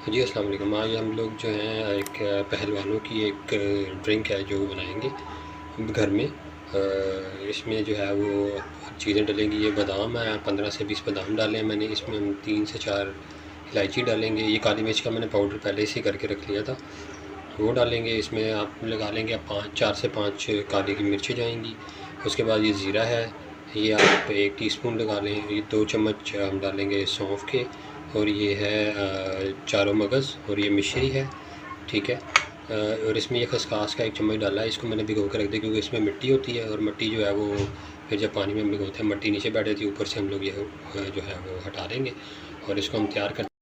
जी अस्सलाम वालेकुम। आज हम लोग जो हैं एक पहलवानों की एक ड्रिंक है जो बनाएंगे घर में। इसमें जो है वो चीज़ें डलेंगी। ये बादाम है, 15 से 20 बादाम डाले हैं मैंने। इसमें हम 3 से 4 इलायची डालेंगे। ये काली मिर्च का मैंने पाउडर पहले से करके रख लिया था, वो डालेंगे। इसमें आप लगा लेंगे 4 से 5 काली की मिर्चें जाएंगी। उसके बाद ये ज़ीरा है, ये आप 1 टीस्पून लगा लें। ये 2 चम्मच हम डालेंगे सौंफ के, और ये है चारों मगज़, और ये मिश्री है, ठीक है। और इसमें ये खसकास का 1 चम्मच डाला है। इसको मैंने भिगो कर रख दिया क्योंकि इसमें मिट्टी होती है, और मिट्टी जो है वो फिर जब पानी में भिगोते हैं मिट्टी नीचे बैठ जाती है, ऊपर से हम लोग ये जो है वो हटा देंगे और इसको हम तैयार करते